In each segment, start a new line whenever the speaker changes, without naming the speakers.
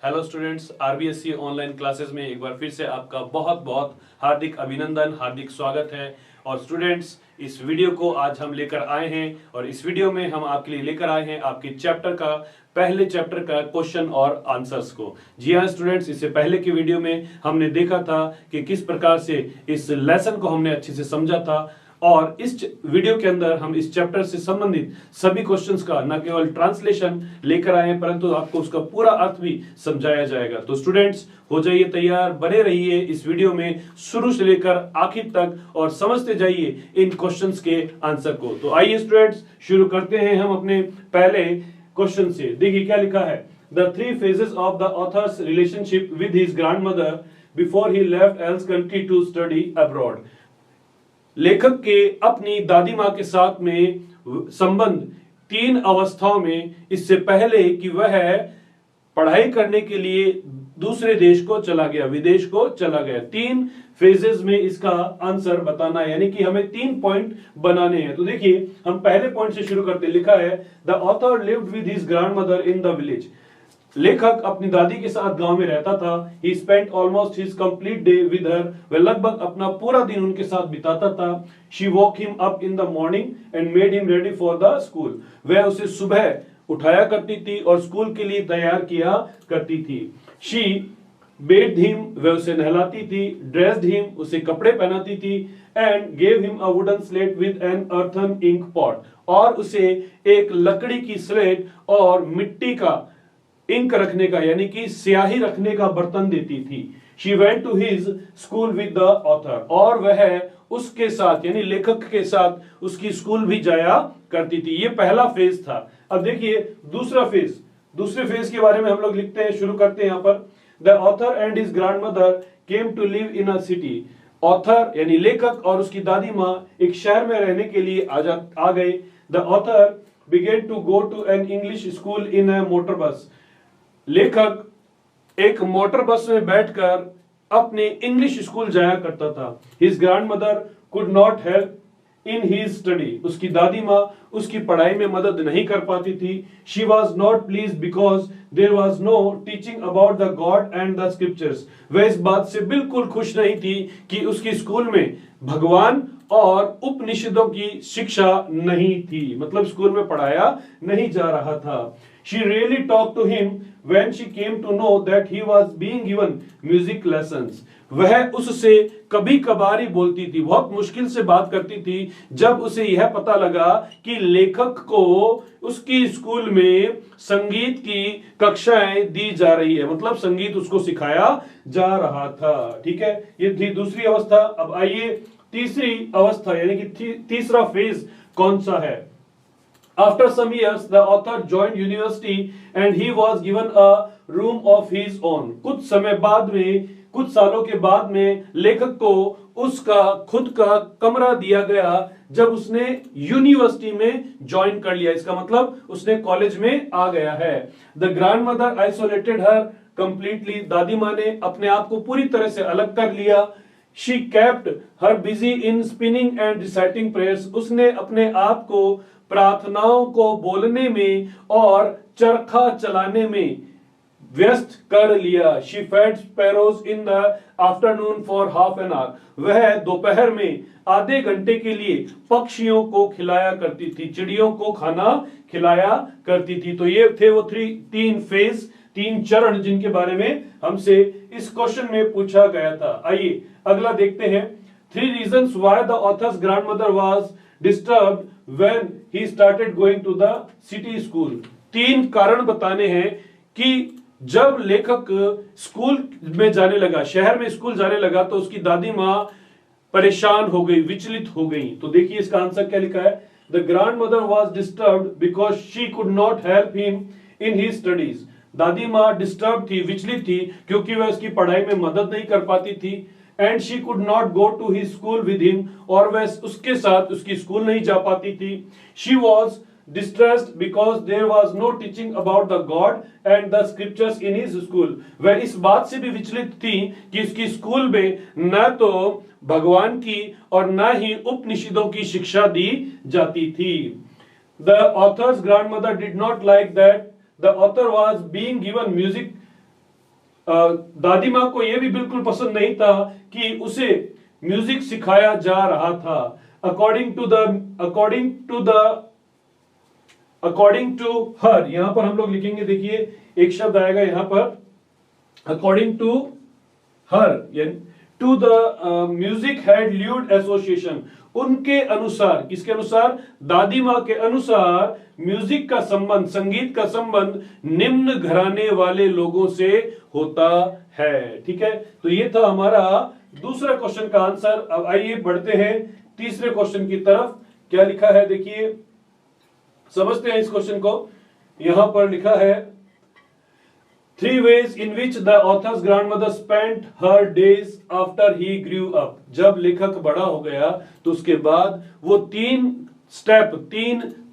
Hello students, RBSC online classes में एक बार फिर से आपका बहुत बहुत हार्दिक अभिनंदन, हार्दिक स्वागत है। और स्टूडेंट्स, इस वीडियो को आज हम लेकर आए हैं और इस वीडियो में हम आपके लिए लेकर आए हैं आपके चैप्टर का पहले चैप्टर का क्वेश्चन और आंसर्स को। जी हाँ स्टूडेंट्स, इससे पहले की वीडियो में हमने देखा था कि किस प्रकार से इस लेसन को हमने अच्छे से समझा था और इस वीडियो के अंदर हम इस चैप्टर से संबंधित सभी क्वेश्चंस का न केवल ट्रांसलेशन लेकर आए हैं परंतु आपको उसका पूरा अर्थ भी समझाया जाएगा। तो स्टूडेंट्स, हो जाइए तैयार, बने रहिए इस वीडियो में शुरू से लेकर आखिर तक और समझते जाइए इन क्वेश्चंस के आंसर को। तो आइए स्टूडेंट्स, शुरू करते हैं हम अपने पहले क्वेश्चन से। देखिए क्या लिखा है। The 3 phases of the author's relationship with his grandmother before he left Elle's country to study abroad। लेखक के अपनी दादी माँ के साथ में संबंध 3 अवस्थाओं में, इससे पहले कि वह पढ़ाई करने के लिए दूसरे देश को चला गया, विदेश को चला गया। 3 फेजेस में इसका आंसर बताना है, यानी कि हमें 3 पॉइंट बनाने हैं। तो देखिए हम पहले पॉइंट से शुरू करते। लिखा है the author lived with his grandmother in the village. लेखक अपनी दादी के साथ गांव में रहता था। He spent almost his complete day with her। वह लगभग अपना पूरा दिन उनके साथ बिताता था। She woke him up in the morning and made him ready for the school। वह उसे सुबह उठाया करती थी और स्कूल के लिए तैयार किया करती थी। She bathed him, वह उसे नहलाती थी। Dressed him, उसे कपड़े पहनाती थी। And gave him a wooden slate with an earthen ink pot, और उसे एक लकड़ी की स्लेट और मिट्टी का इंक रखने का यानी कि स्याही रखने का बर्तन देती थी। She went to his school with the author, और वह उसके साथ यानी लेखक के साथ उसकी स्कूल भी जाया करती थी। ये पहला फेज था। अब देखिए दूसरा फेज, दूसरे फेज के बारे में हम लोग लिखते हैं, शुरू करते हैं यहाँ पर। The author and his grandmother came to live in a city। Author यानी लेखक और उसकी दादी माँ एक शहर में रहने के लिए आ गए। The author began to go to an English school in a motor bus। लेखक एक मोटर बस में बैठकर अपने इंग्लिश स्कूल जाया करता था। His grandmother could not help in his study। उसकी दादी माँ उसकी पढ़ाई में मदद नहीं कर पाती थी। She was not pleased because there was no teaching about the God and the scriptures। वह इस बात से बिल्कुल खुश नहीं थी कि उसकी स्कूल में भगवान और उपनिषदों की शिक्षा नहीं थी, मतलब स्कूल में पढ़ाया नहीं जा रहा था। She really talked to him when she came to know that he was being given music lessons। वह उससे कभी कभार ही बोलती थी, बहुत मुश्किल से बात करती थी जब उसे यह पता लगा कि लेखक को उसकी स्कूल में संगीत की कक्षाएं दी जा रही है, मतलब संगीत उसको सिखाया जा रहा था। ठीक है, ये थी दूसरी अवस्था। अब आइए तीसरी अवस्था यानी कि तीसरा फेज कौन सा है। After some years, the author joined university and he was given a room of his own। कुछ समय बाद में, कुछ सालों के बाद में लेखक को उसका खुद का कमरा दिया गया जब उसने यूनिवर्सिटी में ज्वाइन कर लिया। इसका मतलब उसने कॉलेज में आ गया है। The grandmother isolated her completely। दादी माँ ने अपने आप को पूरी तरह से अलग कर लिया। She kept her busy in spinning and reciting prayers। उसने अपने आप को प्रार्थनाओं को बोलने में और चरखा चलाने में व्यस्त कर लिया। She fed sparrows in the afternoon for half an hour। वह दोपहर में आधे घंटे के लिए पक्षियों को खिलाया करती थी, चिड़ियों को खाना खिलाया करती थी। तो ये थे वो 3 फेज, 3 चरण जिनके बारे में हमसे इस क्वेश्चन में पूछा गया था। आइए अगला देखते हैं। 3 reasons why the author's grandmother was disturbed when he started going to the city school। 3 कारण बताने हैं कि जब लेखक स्कूल में जाने लगा, शहर में स्कूल जाने लगा, तो उसकी दादी माँ परेशान हो गई, विचलित हो गई। तो देखिए इसका आंसर क्या लिखा है। The grandmother was disturbed because she could not help him in his studies। दादी माँ डिस्टर्ब थी, विचलित थी, क्योंकि वह उसकी पढ़ाई में मदद नहीं कर पाती थी। And she could not go to his school with him। और वह उसके साथ उसकी स्कूल नहीं जा पाती थी। She was distressed because there was no teaching about the God and the scriptures in his school। वह इस बात से भी विचलित थी कि उसकी स्कूल में न तो भगवान की और न ही उपनिषदों की शिक्षा दी जाती थी। The author's grandmother did not like that the author was being given music दादी माँ को यह भी बिल्कुल पसंद नहीं था कि उसे म्यूजिक सिखाया जा रहा था। अकॉर्डिंग टू हर, यहां पर हम लोग लिखेंगे, देखिए एक शब्द आएगा यहां पर, according to her, to the music head lewd association, उनके अनुसार, किसके अनुसार, दादी माँ के अनुसार म्यूजिक का संबंध, संगीत का संबंध निम्न घराने वाले लोगों से होता है। ठीक है, तो ये था हमारा दूसरा क्वेश्चन का आंसर। अब आइए बढ़ते हैं तीसरे क्वेश्चन की तरफ। क्या लिखा है देखिए, समझते हैं इस क्वेश्चन को। यहां पर लिखा है 3 ways in which the author's grandmother spent her days after he grew up। जब लेखक बड़ा हो गया तो उसके बाद वो 3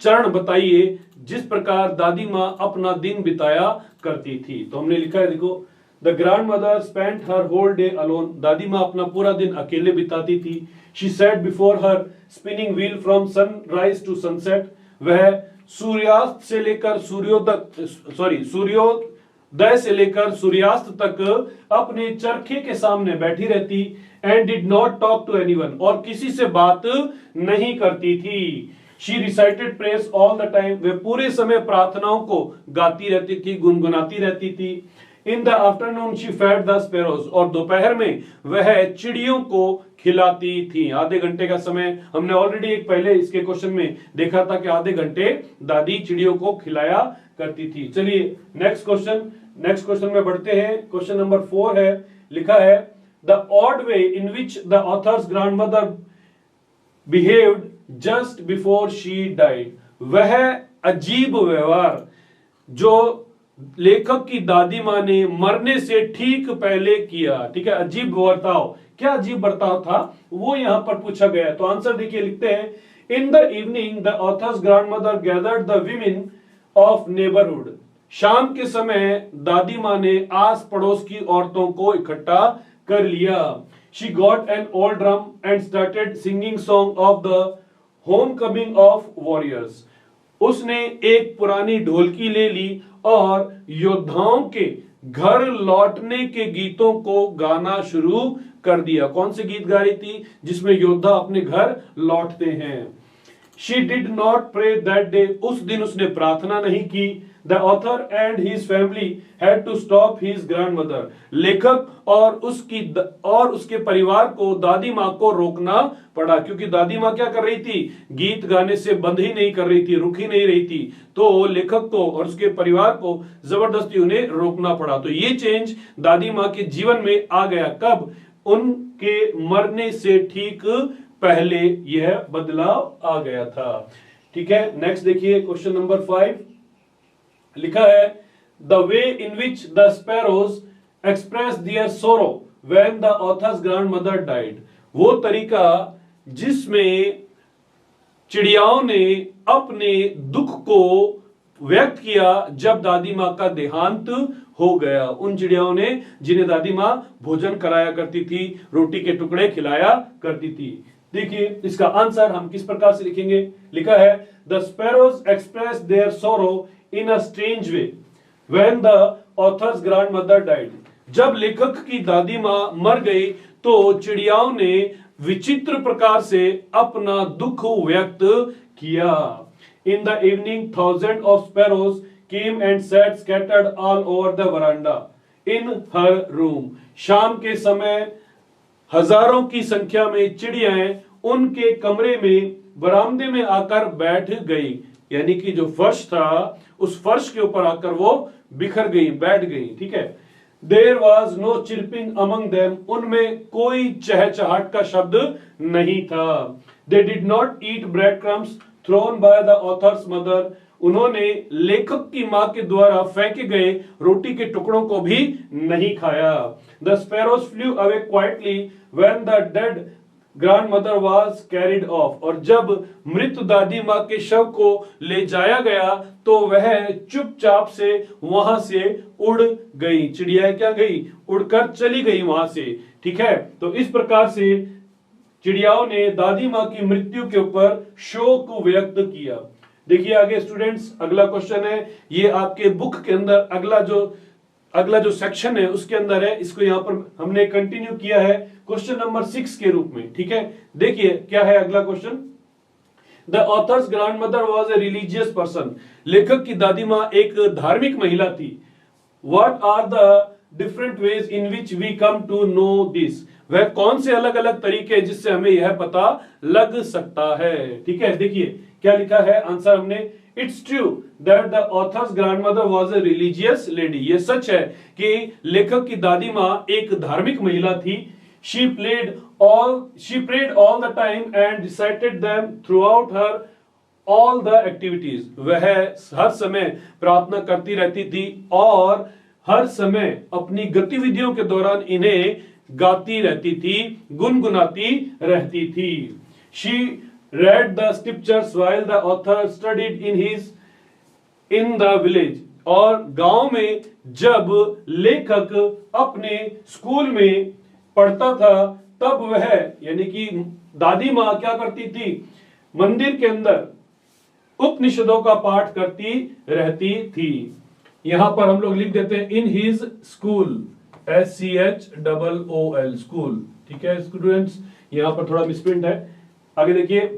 चरण बताइए जिस प्रकार दादी माँ अपना दिन बिताया करती थी। तो हमने लिखा है, देखो, the grandmother spent her whole day alone, दादी माँ अपना पूरा दिन अकेले बिताती थी। She sat before her spinning wheel from sunrise to sunset, वह सूर्यास्त से लेकर सूर्योदय से लेकर सूर्यास्त तक अपने चरखे के सामने बैठी रहती। And did not talk to anyone, और किसी से बात नहीं करती थी। She recited prayers all the time, वे पूरे समय प्रार्थनाओं को गाती रहती थी, गुनगुनाती रहती थी। In the afternoon she fed the sparrows, और दोपहर में वह चिड़ियों को खिलाती थी। आधे घंटे का समय हमने ऑलरेडी एक पहले इसके क्वेश्चन में देखा था कि आधे घंटे दादी चिड़ियों को खिलाया करती थी। चलिए नेक्स्ट क्वेश्चन में बढ़ते हैं। क्वेश्चन नंबर 4 है, लिखा है the odd way in which the author's grandmother behaved just before she died, वह अजीब व्यवहार जो लेखक की दादी माँ ने मरने से ठीक पहले किया। ठीक है, अजीब बर्ताव, क्या अजीब बर्ताव था वो यहां पर पूछा गया। तो आंसर देखिए, लिखते हैं in the evening the author's grandmother gathered the women of neighbourhood, शाम के समय दादी माँ ने आस पड़ोस की औरतों को इकट्ठा कर लिया। She got an old drum and started singing song of the home coming of warriors, उसने एक पुरानी ढोलकी ले ली और योद्धाओं के घर लौटने के गीतों को गाना शुरू कर दिया। कौन से गीत गा रही थी? जिसमें योद्धा अपने घर लौटते हैं। She did not pray that day, उस दिन उसने प्रार्थना नहीं की। The author and his family had to stop his grandmother, लेखक और उसके परिवार को दादी माँ को रोकना पड़ा, क्योंकि दादी माँ क्या कर रही थी? गीत गाने से बंद ही नहीं कर रही थी, रुक ही नहीं रही थी। तो लेखक को और उसके परिवार को जबरदस्ती उन्हें रोकना पड़ा। तो ये चेंज दादी माँ के जीवन में आ गया। कब? उनके मरने से ठीक पहले यह बदलाव आ गया था। ठीक है, नेक्स्ट देखिए क्वेश्चन नंबर 5, लिखा है the way in which the sparrows express their sorrow when the author's grandmother died, वो तरीका जिसमें चिड़ियाओं ने अपने दुख को व्यक्त किया जब दादी माँ का देहांत हो गया। उन चिड़ियाओं ने जिन्हें दादी माँ भोजन कराया करती थी, रोटी के टुकड़े खिलाया करती थी। देखिए इसका आंसर हम किस प्रकार से लिखेंगे। लिखा है the sparrows express their sorrow in a strange way when the author's grandmother died, जब लेखक की दादी माँ मर गई तो चिड़ियाओं ने विचित्र प्रकार से अपना दुख व्यक्त किया। In the evening thousand of sparrows came and sat scattered all over the veranda in her room, शाम के समय हजारों की संख्या में चिड़ियाएं उनके कमरे में बरामदे में आकर बैठ गई, यानी कि जो फर्श था उस फर्श के ऊपर आकर वो बिखर गई, बैठ गई। ठीक है, There was no chirping among them, उनमें कोई चहचहाट का शब्द नहीं था। They did not eat breadcrumbs thrown by the author's mother, उन्होंने लेखक की मां के द्वारा फेंके गए रोटी के टुकड़ों को भी नहीं खाया। The sparrows flew away quietly when the dead grandmother was carried off, और जब मृत दादी माँ के शव को ले जाया गया तो वह चुपचाप से वहां से उड़ गई। चिड़िया क्या गई? उड़कर चली गई वहां से। ठीक है, तो इस प्रकार से चिड़ियाओं ने दादी माँ की मृत्यु के ऊपर शोक व्यक्त किया। देखिए आगे स्टूडेंट्स, अगला क्वेश्चन है, ये आपके बुक के अंदर अगला जो अगला जो सेक्शन है उसके अंदर है, इसको यहां पर हमने कंटिन्यू किया है क्वेश्चन नंबर 6 के रूप में। ठीक है, देखिए क्या है अगला question. The author's grand mother was a religious person. लेखक की दादी माँ एक धार्मिक महिला थी। What are the different ways in which we come to know this? वह कौन से अलग अलग तरीके जिससे हमें यह पता लग सकता है। ठीक है, देखिए क्या लिखा है आंसर हमने। It's true that the author's grandmother was a religious lady. ये सच है कि लेखक की दादी माँ एक धार्मिक महिला थी। she prayed all the time and recited them throughout her all the activities। वह हर समय प्रार्थना करती रहती थी और हर समय अपनी गतिविधियों के दौरान इन्हें गाती रहती थी, गुनगुनाती रहती थी। she read the scriptures while the author studied in the village। और गांव में जब लेखक अपने स्कूल में पढ़ता था तब वह यानी कि दादी माँ क्या करती थी, मंदिर के अंदर उपनिषदों का पाठ करती रहती थी। यहां पर हम लोग लिख देते हैं in his school, SCHOOL school. ठीक है स्टूडेंट्स, यहां पर थोड़ा मिसप्रिंट है। आगे देखिए,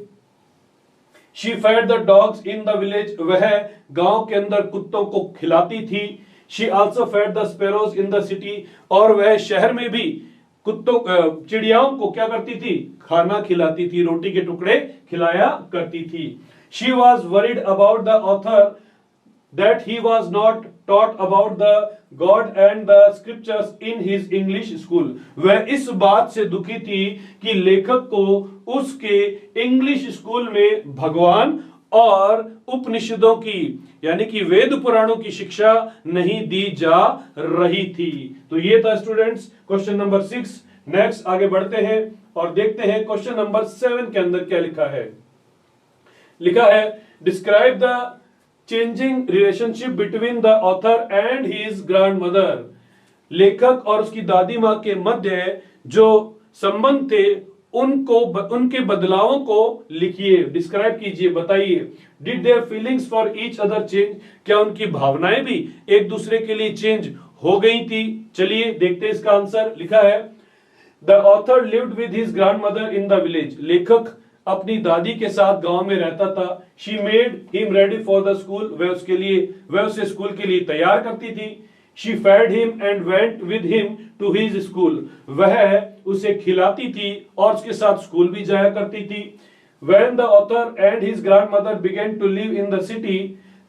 she fed the dogs in the village. वह गांव के अंदर कुत्तों को खिलाती थी। She also fed the sparrows in the city. और वह शहर में भी कुत्तों चिड़ियाओं को क्या करती थी, खाना खिलाती थी, रोटी के टुकड़े खिलाया करती थी। She was worried about the author that he was not taught about the God and the scriptures in his English school. वह इस बात से दुखी थी कि लेखक को उसके इंग्लिश स्कूल में भगवान और उपनिषदों की यानी कि वेद पुराणों की शिक्षा नहीं दी जा रही थी। तो ये था स्टूडेंट्स क्वेश्चन नंबर 6। नेक्स्ट आगे बढ़ते हैं और देखते हैं क्वेश्चन नंबर 7 के अंदर क्या लिखा है। लिखा है describe the changing relationship between the author and his grandmother. लेखक और उसकी दादी माँ के मध्य जो संबंध थे उनके बदलावों को लिखिए, डिस्क्राइब कीजिए, बताइए। Did their feelings for each other change. क्या उनकी भावनाएं भी एक दूसरे के लिए चेंज हो गई थी। चलिए देखते हैं इसका आंसर। लिखा है the author lived with his grandmother in the village. लेखक अपनी दादी के साथ गांव में रहता था। She made him ready for the school. वह उसे स्कूल के लिए तैयार करती थी। She fed him and went with him to his school। वह उसे खिलाती थी और उसके साथ स्कूल भी जाया करती थी। When the author and his grandmother began to live in the city,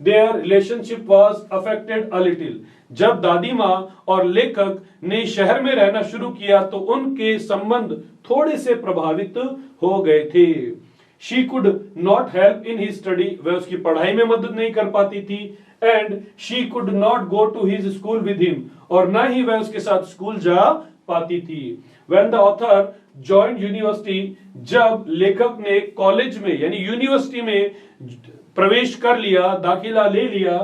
their relationship was affected a little। जब दादी माँ और लेखक ने शहर में रहना शुरू किया तो उनके संबंध थोड़े से प्रभावित हो गए थे। She could not help in his study। वह उसकी पढ़ाई में मदद नहीं कर पाती थी। And she could not go to his school with him। और ना ही वह उसके साथ स्कूल जा पाती थी। When the author joined university। जब लेखक ने कॉलेज में यानी यूनिवर्सिटी में प्रवेश कर लिया, दाखिला ले लिया,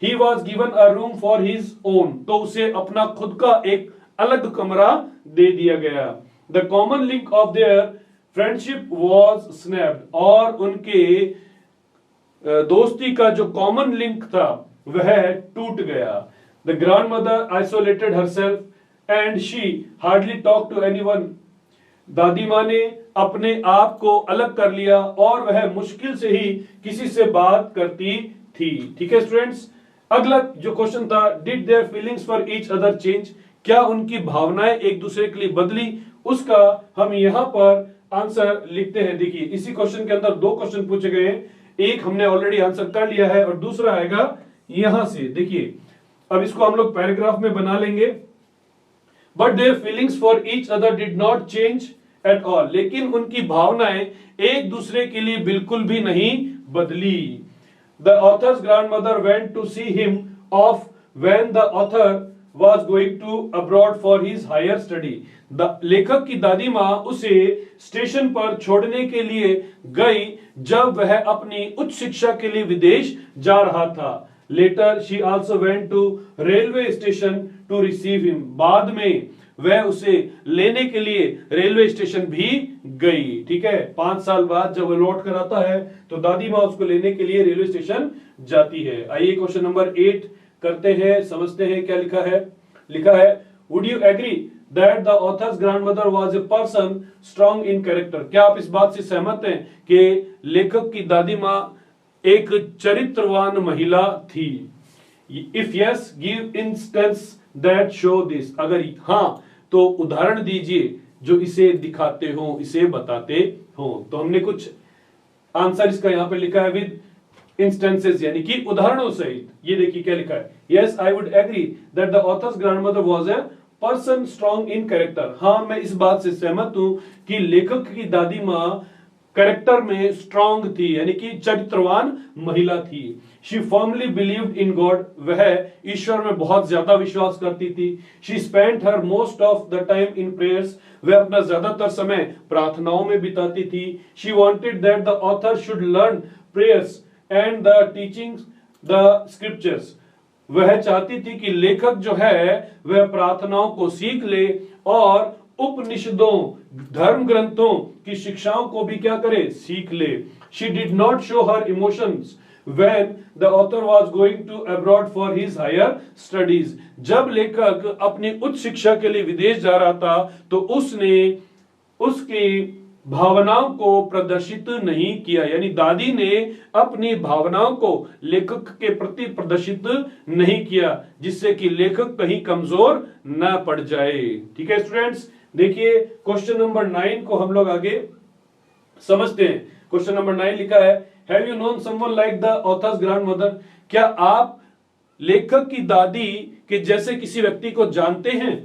he was given a room for his own। तो उसे अपना खुद का एक अलग कमरा दे दिया गया। The common link of their friendship was snapped। और उनके दोस्ती का जो कॉमन लिंक था वह टूट गया। The grandmother isolated herself and she hardly talk to anyone. दादी माँ ने अपने आप को अलग कर लिया और वह मुश्किल से ही किसी से बात करती थी। ठीक है स्टूडेंट्स, अगला जो क्वेश्चन था, did their feelings for each other change. क्या उनकी भावनाएं एक दूसरे के लिए बदली। उसका हम यहां पर आंसर लिखते हैं। देखिए इसी क्वेश्चन के अंदर 2 क्वेश्चन पूछे गए हैं, एक हमने ऑलरेडी आंसर कर लिया है और दूसरा आएगा यहां से। देखिए अब इसको हम लोग पैराग्राफ में बना लेंगे। But their feelings for each other did not change at all. लेकिन उनकी भावनाएं एक दूसरे के लिए बिल्कुल भी नहीं बदली। The author's grandmother went to see him off when the author was going to abroad for his higher study। लेखक की दादी माँ उसे स्टेशन पर छोड़ने के लिए गई जब वह अपनी उच्च शिक्षा के लिए विदेश जा रहा था। Later she also went to railway station to receive him. बाद में वह उसे लेने के लिए रेलवे स्टेशन भी गई। ठीक है, 5 साल बाद जब वह लौट कर आता है तो दादी माँ उसको लेने के लिए रेलवे स्टेशन जाती है। आइए क्वेश्चन नंबर 8 करते हैं, समझते हैं क्या लिखा है would you agree that the author's grandmother was a person strong in character. क्या आप इस बात से सहमत हैं कि लेखक की दादी माँ एक चरित्रवान महिला थी? If yes give instance that show this. अगर हाँ तो उदाहरण दीजिए जो इसे दिखाते हो, इसे बताते हो। तो हमने कुछ आंसर इसका यहां पे लिखा है विद इंस्टेंसेस, यानी कि उदाहरणों सहित। ये देखिए क्या लिखा है, yes I would agree that the author's grandmother was a person strong in character. हाँ मैं इस बात से सहमत हूं कि लेखक की दादी माँ कैरेक्टर में स्ट्रांग थी, यानी कि चरित्रवान महिला थी। She firmly believed in God, वह ईश्वर में बहुत ज्यादा विश्वास करती थी। She spent her most of the time in prayers, वह अपना ज्यादातर समय प्रार्थनाओं में बिताती थी। She wanted that the author should learn prayers and the teachings the scriptures, वह चाहती थी कि लेखक जो है वह प्रार्थनाओं को सीख ले और उपनिषदों धर्म ग्रंथों की शिक्षाओं को भी क्या करे, सीख ले। She did not show her emotions when the author was going to abroad for his higher studies। जब लेखक अपनी उच्च शिक्षा के लिए विदेश जा रहा था तो उसने उसकी भावनाओं को प्रदर्शित नहीं किया, यानी दादी ने अपनी भावनाओं को लेखक के प्रति प्रदर्शित नहीं किया, जिससे कि लेखक कहीं कमजोर न पड़ जाए। ठीक है स्टूडेंट्स, देखिए क्वेश्चन नंबर 9 को हम लोग आगे समझते हैं। क्वेश्चन नंबर 9 लिखा है, have you known someone like the author's grandmother. क्या आप लेखक की दादी के जैसे किसी व्यक्ति को जानते हैं?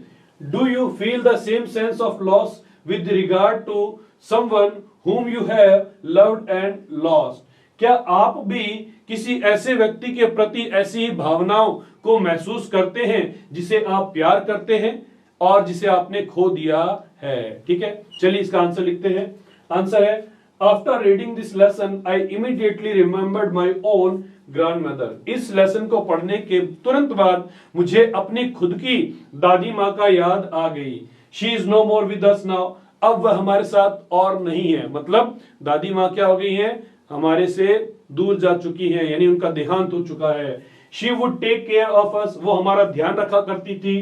Do you feel the same sense of loss with regard to someone whom you have loved and lost। क्या आप भी किसी ऐसे व्यक्ति के प्रति ऐसी भावनाओं को महसूस करते हैं जिसे आप प्यार करते हैं और जिसे आपने खो दिया है? ठीक है, चलिए इसका आंसर लिखते हैं। आंसर है, after reading this lesson I immediately remembered my own grandmother. इस लेसन को पढ़ने के तुरंत बाद मुझे अपनी खुद की दादी माँ का याद आ गई। She is no more with us now, अब वह हमारे साथ और नहीं है। मतलब दादी माँ क्या हो गई हैं, हमारे से दूर जा चुकी हैं, यानी उनका देहांत हो चुका है। She would take care of us, वो हमारा ध्यान रखा करती थी।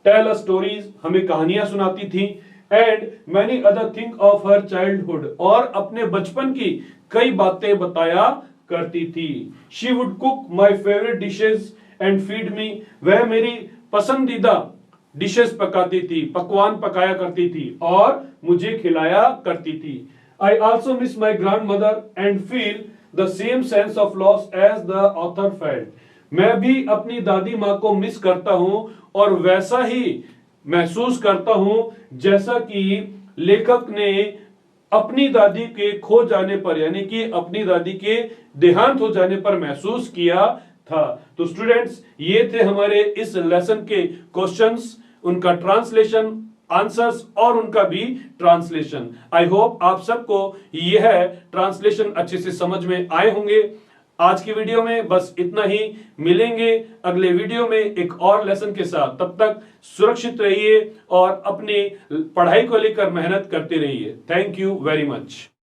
टेल अस स्टोरीज, हमें कहानियां सुनाती थी। And many other thing of her childhood, और अपने बचपन की कई बातें बताया करती थी। She would cook my favourite dishes and feed me, वह मेरी पसंदीदा डिशेस पकाती थी, पकवान पकाया करती थी और मुझे खिलाया करती थी। I also miss my grandmother and feel the same sense of loss as the author felt. मैं भी अपनी दादी माँ को मिस करता हूं और वैसा ही महसूस करता हूं जैसा कि लेखक ने अपनी दादी के खो जाने पर, यानी कि अपनी दादी के देहांत हो जाने पर महसूस किया था। तो स्टूडेंट्स, ये थे हमारे इस लेसन के क्वेश्चंस, उनका ट्रांसलेशन, आंसर्स और उनका भी ट्रांसलेशन। आई होप आप सबको यह ट्रांसलेशन अच्छे से समझ में आए होंगे। आज की वीडियो में बस इतना ही, मिलेंगे अगले वीडियो में एक और लेसन के साथ। तब तक सुरक्षित रहिए और अपनी पढ़ाई को लेकर मेहनत करते रहिए। Thank you very much.